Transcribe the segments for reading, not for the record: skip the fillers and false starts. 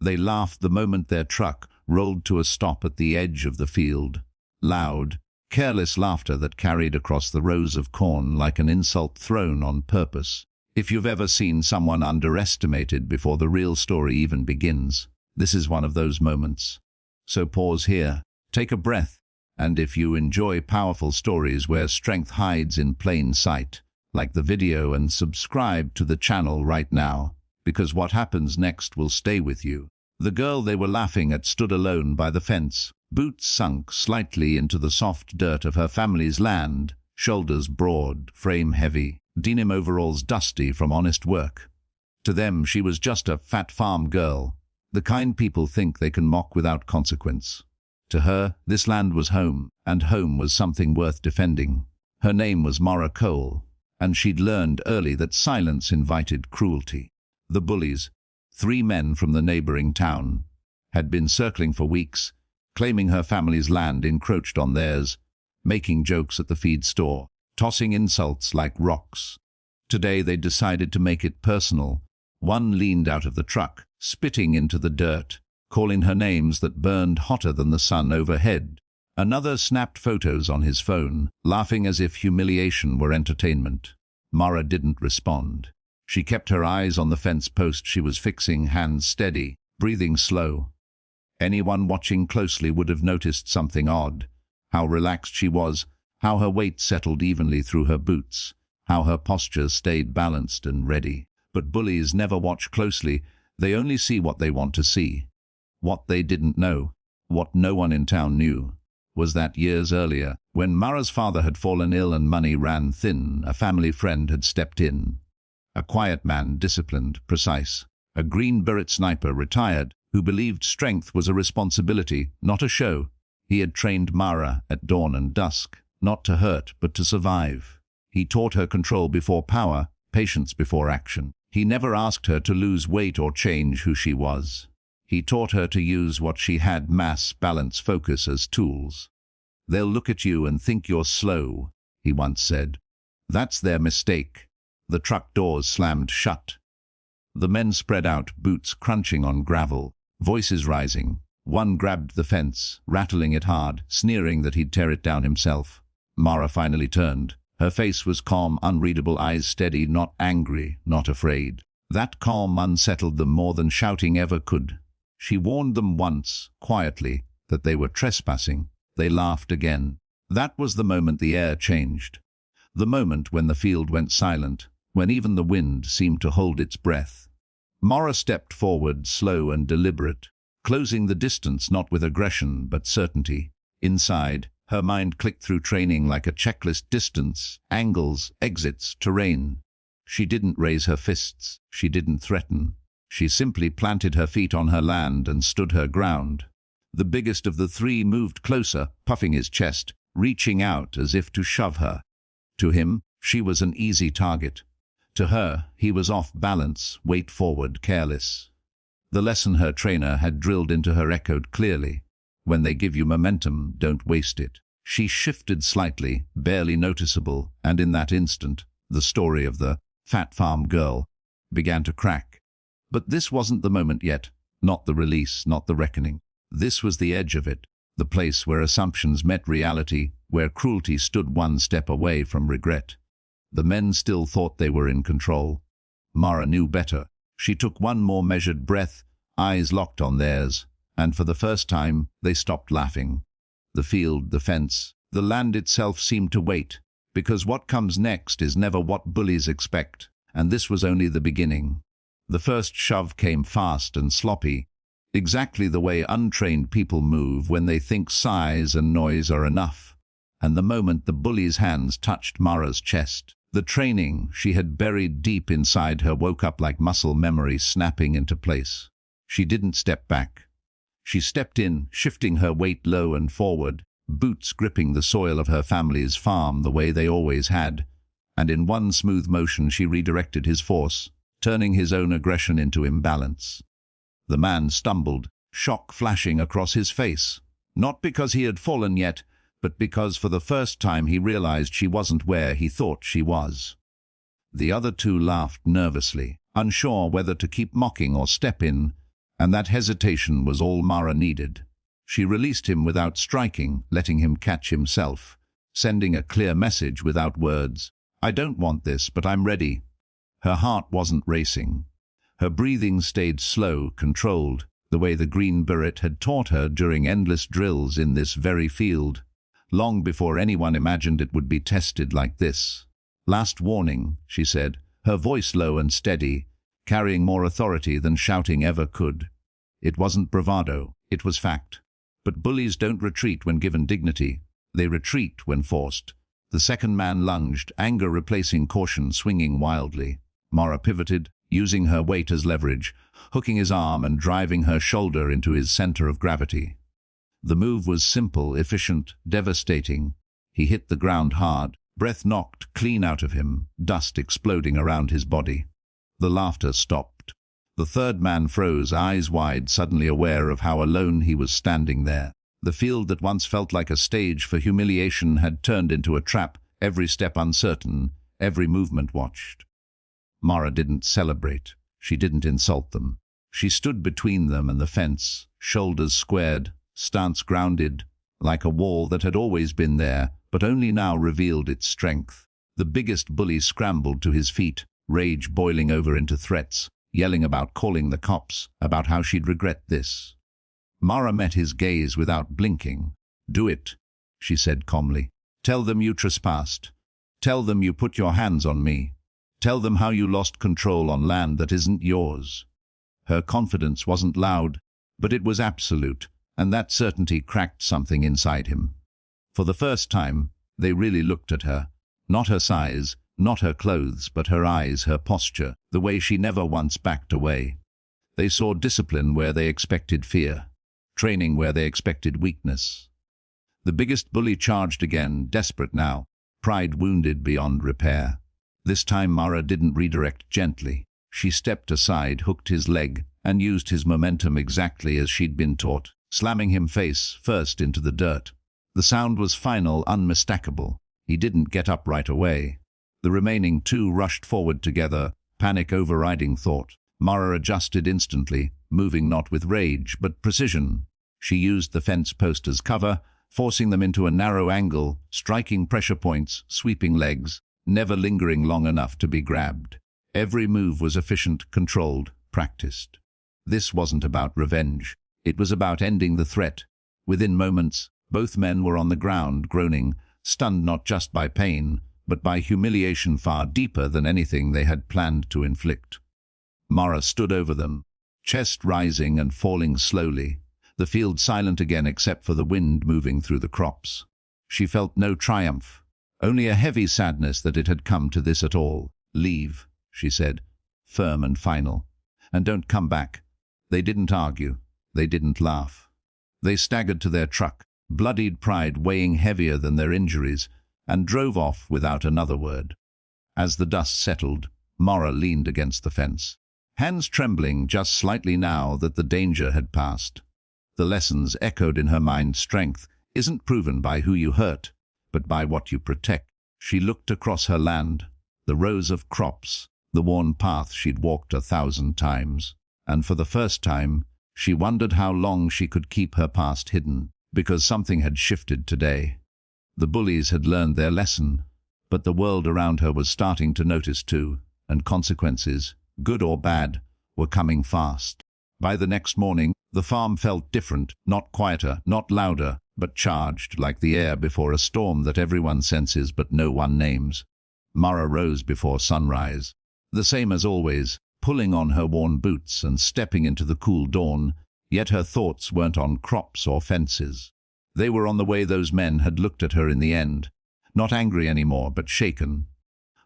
They laughed the moment their truck rolled to a stop at the edge of the field. Loud, careless laughter that carried across the rows of corn like an insult thrown on purpose. If you've ever seen someone underestimated before the real story even begins, this is one of those moments. So pause here, take a breath, and if you enjoy powerful stories where strength hides in plain sight, like the video and subscribe to the channel right now, because what happens next will stay with you. The girl they were laughing at stood alone by the fence, boots sunk slightly into the soft dirt of her family's land, shoulders broad, frame heavy, denim overalls dusty from honest work. To them, she was just a fat farm girl, the kind people think they can mock without consequence. To her, this land was home, and home was something worth defending. Her name was Mara Cole, and she'd learned early that silence invited cruelty. The Bullies, 3 men from the neighboring town, had been circling for weeks, claiming her family's land encroached on theirs, making jokes at the feed store, tossing insults like rocks. Today they decided to make it personal. One leaned out of the truck, spitting into the dirt, calling her names that burned hotter than the sun overhead. Another snapped photos on his phone, laughing as if humiliation were entertainment. Mara didn't respond. She kept her eyes on the fence post she was fixing, hands steady, breathing slow. Anyone watching closely would have noticed something odd. How relaxed she was, how her weight settled evenly through her boots, how her posture stayed balanced and ready. But bullies never watch closely. They only see what they want to see. What they didn't know, what no one in town knew, was that years earlier, when Mara's father had fallen ill and money ran thin, a family friend had stepped in. A quiet man, disciplined, precise, a green Beret sniper, retired, who believed strength was a responsibility, not a show. He had trained Mara at dawn and dusk, not to hurt, but to survive. He taught her control before power, patience before action. He never asked her to lose weight or change who she was. He taught her to use what she had, mass, balance, focus, as tools. "They'll look at you and think you're slow," he once said. "That's their mistake." The truck doors slammed shut. The men spread out, boots crunching on gravel, voices rising. One grabbed the fence, rattling it hard, sneering that he'd tear it down himself. Mara finally turned. Her face was calm, unreadable, eyes steady, not angry, not afraid. That calm unsettled them more than shouting ever could. She warned them once, quietly, that they were trespassing. They laughed again. That was the moment the air changed. The moment when the field went silent, when even the wind seemed to hold its breath. Mara stepped forward, slow and deliberate, closing the distance not with aggression but certainty. Inside, her mind clicked through training like a checklist: distance, angles, exits, terrain. She didn't raise her fists. She didn't threaten. She simply planted her feet on her land and stood her ground. The biggest of the 3 moved closer, puffing his chest, reaching out as if to shove her. To him, she was an easy target. To her, he was off balance, weight forward, careless. The lesson her trainer had drilled into her echoed clearly. When they give you momentum, don't waste it. She shifted slightly, barely noticeable, and in that instant, the story of the fat farm girl began to crack. But this wasn't the moment yet, not the release, not the reckoning. This was the edge of it, the place where assumptions met reality, where cruelty stood one step away from regret. The men still thought they were in control. Mara knew better. She took one more measured breath, eyes locked on theirs, and for the first time they stopped laughing. The field, the fence, the land itself seemed to wait, because what comes next is never what bullies expect, and this was only the beginning. The first shove came fast and sloppy, exactly the way untrained people move when they think size and noise are enough. And the moment the bully's hands touched Mara's chest, the training she had buried deep inside her woke up like muscle memory snapping into place. She didn't step back. She stepped in, shifting her weight low and forward, boots gripping the soil of her family's farm the way they always had, and in one smooth motion she redirected his force, turning his own aggression into imbalance. The man stumbled, shock flashing across his face, not because he had fallen yet, but because for the first time he realized she wasn't where he thought she was. The other 2 laughed nervously, unsure whether to keep mocking or step in, And that hesitation was all Mara needed. She released him without striking, letting him catch himself, sending a clear message without words. I don't want this, but I'm ready. Her heart wasn't racing. Her breathing stayed slow, controlled, the way the green beret had taught her during endless drills in this very field, long before anyone imagined it would be tested like this. Last warning, she said, her voice low and steady, carrying more authority than shouting ever could. It wasn't bravado, it was fact. But bullies don't retreat when given dignity. They retreat when forced. The second man lunged, anger replacing caution, swinging wildly. Mara pivoted, using her weight as leverage, hooking his arm and driving her shoulder into his center of gravity. The move was simple, efficient, devastating. He hit the ground hard, breath knocked clean out of him, dust exploding around his body. The laughter stopped. The third man froze, eyes wide, suddenly aware of how alone he was standing there. The field that once felt like a stage for humiliation had turned into a trap, every step uncertain, every movement watched. Mara didn't celebrate. She didn't insult them. She stood between them and the fence, shoulders squared, stance grounded, like a wall that had always been there, but only now revealed its strength. The biggest bully scrambled to his feet, rage boiling over into threats, yelling about calling the cops, about how she'd regret this. Mara met his gaze without blinking. Do it, she said calmly. Tell them you trespassed. Tell them you put your hands on me. Tell them how you lost control on land that isn't yours. Her confidence wasn't loud, but it was absolute, and that certainty cracked something inside him. For the first time, they really looked at her. Not her size, not her clothes, but her eyes, her posture, the way she never once backed away. They saw discipline where they expected fear, training where they expected weakness. The biggest bully charged again, desperate now, pride wounded beyond repair. This time Mara didn't redirect gently. She stepped aside, hooked his leg, and used his momentum exactly as she'd been taught, slamming him face first into the dirt. The sound was final, unmistakable. He didn't get up right away. The remaining two rushed forward together, panic overriding thought. Mara adjusted instantly, moving not with rage, but precision. She used the fence post as cover, forcing them into a narrow angle, striking pressure points, sweeping legs, never lingering long enough to be grabbed. Every move was efficient, controlled, practiced. This wasn't about revenge. It was about ending the threat. Within moments, both men were on the ground, groaning, stunned not just by pain, but by humiliation far deeper than anything they had planned to inflict. Mara stood over them, chest rising and falling slowly, the field silent again except for the wind moving through the crops. She felt no triumph, only a heavy sadness that it had come to this at all. Leave, she said, firm and final, and don't come back. They didn't argue. They didn't laugh. They staggered to their truck, bloodied pride weighing heavier than their injuries, and drove off without another word. As the dust settled, Mara leaned against the fence, hands trembling just slightly now that the danger had passed. The lessons echoed in her mind. Strength isn't proven by who you hurt, but by what you protect. She looked across her land, the rows of crops, the worn path she'd walked 1,000 times, and for the first time, she wondered how long she could keep her past hidden, because something had shifted today. The bullies had learned their lesson, but the world around her was starting to notice too, and consequences, good or bad, were coming fast. By the next morning, the farm felt different, not quieter, not louder, but charged, like the air before a storm that everyone senses but no one names. Mara rose before sunrise, the same as always, pulling on her worn boots and stepping into the cool dawn, yet her thoughts weren't on crops or fences. They were on the way those men had looked at her in the end, not angry anymore, but shaken.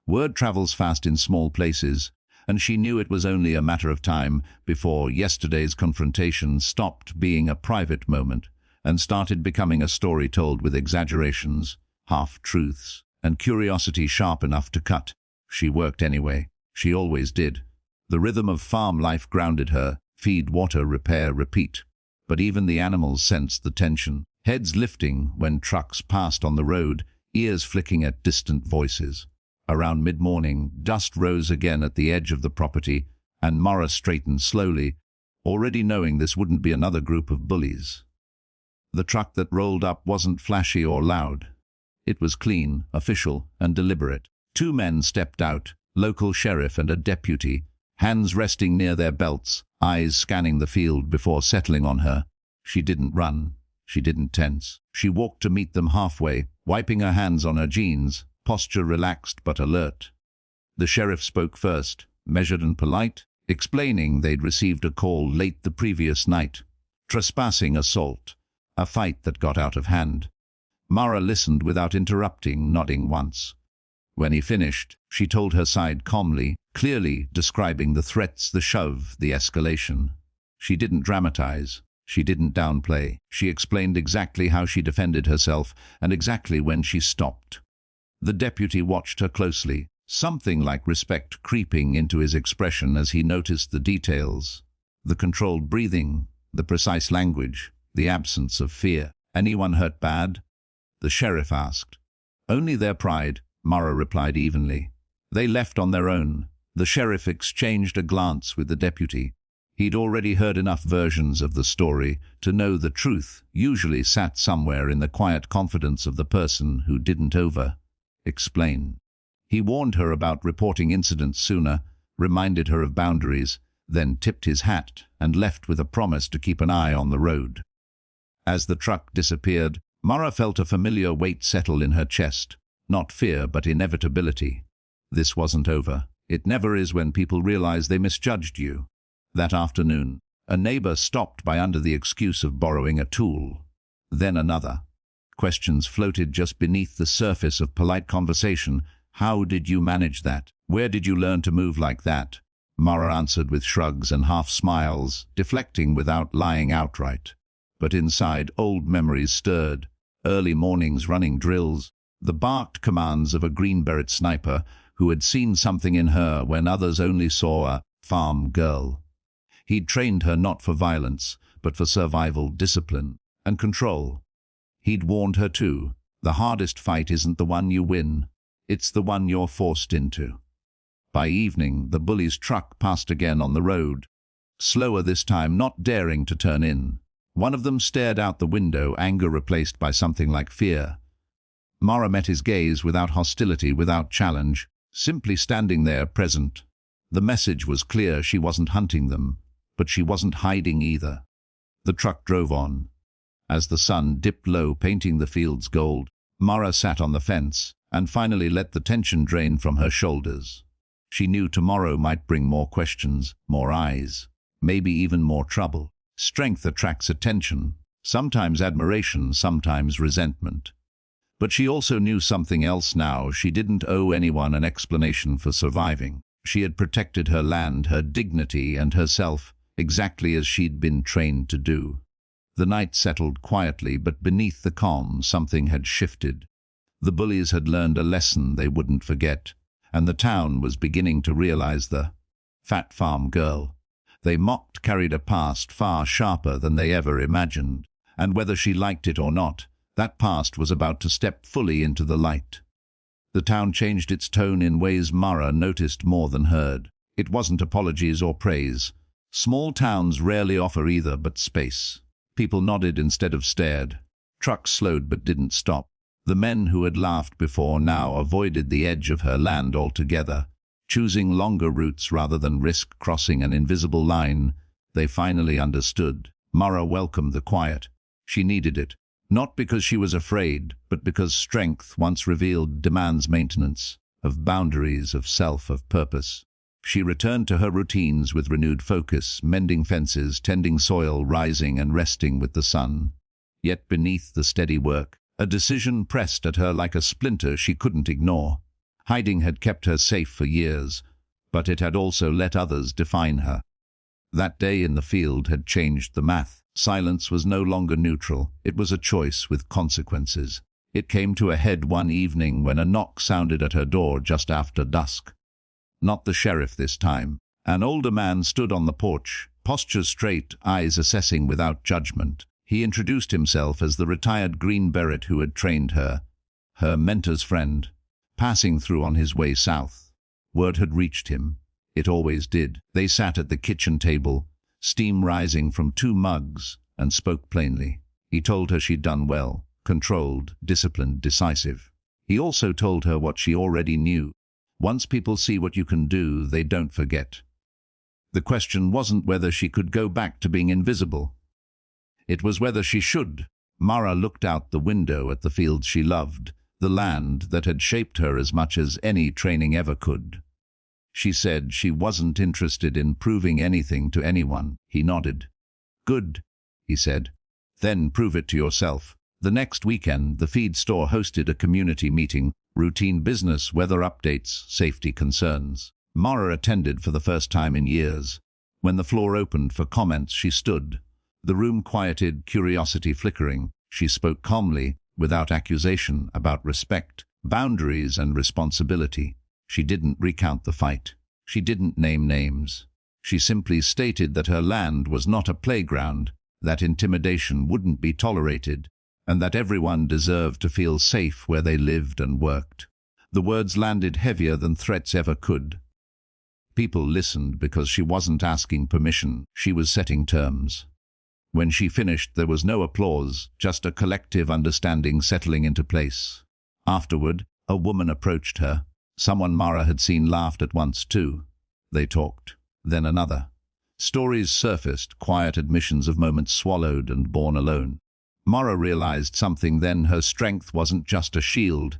Word travels fast in small places, and she knew it was only a matter of time before yesterday's confrontation stopped being a private moment and started becoming a story told with exaggerations, half-truths, and curiosity sharp enough to cut. She worked anyway. She always did. The rhythm of farm life grounded her, feed, water, repair, repeat. But even the animals sensed the tension, heads lifting when trucks passed on the road, ears flicking at distant voices. Around mid-morning, dust rose again at the edge of the property, and Mara straightened slowly, already knowing this wouldn't be another group of bullies. The truck that rolled up wasn't flashy or loud. It was clean, official, and deliberate. Two men stepped out, local sheriff and a deputy, hands resting near their belts, eyes scanning the field before settling on her. She didn't run. She didn't tense. She walked to meet them halfway, wiping her hands on her jeans, posture relaxed but alert. The sheriff spoke first, measured and polite, explaining they'd received a call late the previous night. Trespassing assault. A fight that got out of hand. Mara listened without interrupting, nodding once. When he finished, she told her side calmly, clearly describing the threats, the shove, the escalation. She didn't dramatize. She didn't downplay. She explained exactly how she defended herself and exactly when she stopped. The deputy watched her closely, something like respect creeping into his expression as he noticed the details. The controlled breathing, the precise language, the absence of fear. Anyone hurt bad? The sheriff asked. Only their pride, Mara replied evenly. They left on their own. The sheriff exchanged a glance with the deputy. He'd already heard enough versions of the story to know the truth usually sat somewhere in the quiet confidence of the person who didn't over-explain. He warned her about reporting incidents sooner, reminded her of boundaries, then tipped his hat and left with a promise to keep an eye on the road. As the truck disappeared, Mara felt a familiar weight settle in her chest. Not fear, but inevitability. This wasn't over. It never is when people realize they misjudged you. That afternoon, a neighbor stopped by under the excuse of borrowing a tool. Then another. Questions floated just beneath the surface of polite conversation. How did you manage that? Where did you learn to move like that? Mara answered with shrugs and half smiles, deflecting without lying outright. But inside, old memories stirred. Early mornings running drills, the barked commands of a green beret sniper who had seen something in her when others only saw a farm girl. He'd trained her not for violence, but for survival, discipline, and control. He'd warned her too, the hardest fight isn't the one you win, it's the one you're forced into. By evening, the bully's truck passed again on the road. Slower this time, not daring to turn in. One of them stared out the window, anger replaced by something like fear. Mara met his gaze without hostility, without challenge, simply standing there, present. The message was clear, she wasn't hunting them, but she wasn't hiding either. The truck drove on. As the sun dipped low, painting the fields gold, Mara sat on the fence and finally let the tension drain from her shoulders. She knew tomorrow might bring more questions, more eyes, maybe even more trouble. Strength attracts attention, sometimes admiration, sometimes resentment. But she also knew something else now. She didn't owe anyone an explanation for surviving. She had protected her land, her dignity, and herself, exactly as she'd been trained to do. The night settled quietly, but beneath the calm, something had shifted. The bullies had learned a lesson they wouldn't forget, and the town was beginning to realize the fat farm girl they mocked carried a past far sharper than they ever imagined, and whether she liked it or not, that past was about to step fully into the light. The town changed its tone in ways Mara noticed more than heard. It wasn't apologies or praise. Small towns rarely offer either but space. People nodded instead of stared. Trucks slowed but didn't stop. The men who had laughed before now avoided the edge of her land altogether, choosing longer routes rather than risk crossing an invisible line. They finally understood. Mara welcomed the quiet. She needed it. Not because she was afraid, but because strength, once revealed, demands maintenance, of boundaries, of self, of purpose. She returned to her routines with renewed focus, mending fences, tending soil, rising and resting with the sun. Yet beneath the steady work, a decision pressed at her like a splinter she couldn't ignore. Hiding had kept her safe for years, but it had also let others define her. That day in the field had changed the math. Silence was no longer neutral. It was a choice with consequences. It came to a head one evening when a knock sounded at her door just after dusk. Not the sheriff this time. An older man stood on the porch, posture straight, eyes assessing without judgment. He introduced himself as the retired green beret who had trained her mentor's friend, passing through on his way south. Word had reached him. It always did. They sat at the kitchen table, steam rising from 2 mugs, and spoke plainly. He told her she'd done well, controlled, disciplined, decisive. He also told her what she already knew. Once people see what you can do, they don't forget. The question wasn't whether she could go back to being invisible. It was whether she should. Mara looked out the window at the fields she loved, the land that had shaped her as much as any training ever could. She said she wasn't interested in proving anything to anyone. He nodded. "Good," he said. "Then prove it to yourself." The next weekend, the feed store hosted a community meeting, routine business, weather updates, safety concerns. Mara attended for the first time in years. When the floor opened for comments, she stood. The room quieted, curiosity flickering. She spoke calmly, without accusation, about respect, boundaries, and responsibility. She didn't recount the fight. She didn't name names. She simply stated that her land was not a playground, that intimidation wouldn't be tolerated, and that everyone deserved to feel safe where they lived and worked. The words landed heavier than threats ever could. People listened because she wasn't asking permission, she was setting terms. When she finished, there was no applause, just a collective understanding settling into place. Afterward, a woman approached her. Someone Mara had seen laughed at once too. They talked. Then another. Stories surfaced, quiet admissions of moments swallowed and borne alone. Mara realized something then. Her strength wasn't just a shield.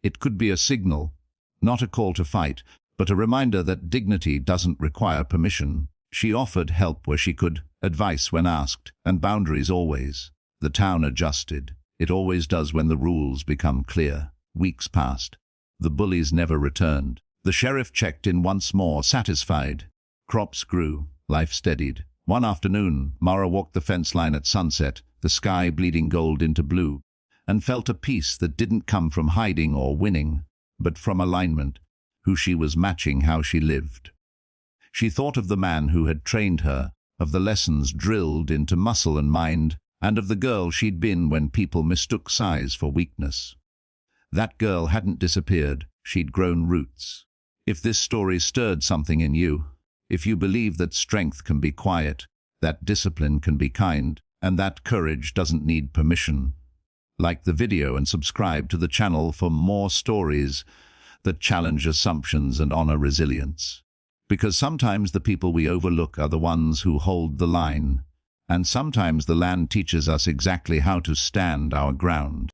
It could be a signal, not a call to fight, but a reminder that dignity doesn't require permission. She offered help where she could, advice when asked, and boundaries always. The town adjusted. It always does when the rules become clear. Weeks passed. The bullies never returned. The sheriff checked in once more, satisfied. Crops grew. Life steadied. One afternoon, Mara walked the fence line at sunset, the sky bleeding gold into blue, and felt a peace that didn't come from hiding or winning, but from alignment, who she was matching how she lived. She thought of the man who had trained her, of the lessons drilled into muscle and mind, and of the girl she'd been when people mistook size for weakness. That girl hadn't disappeared, she'd grown roots. If this story stirred something in you, if you believe that strength can be quiet, that discipline can be kind, and that courage doesn't need permission, like the video and subscribe to the channel for more stories that challenge assumptions and honor resilience. Because sometimes the people we overlook are the ones who hold the line, and sometimes the land teaches us exactly how to stand our ground.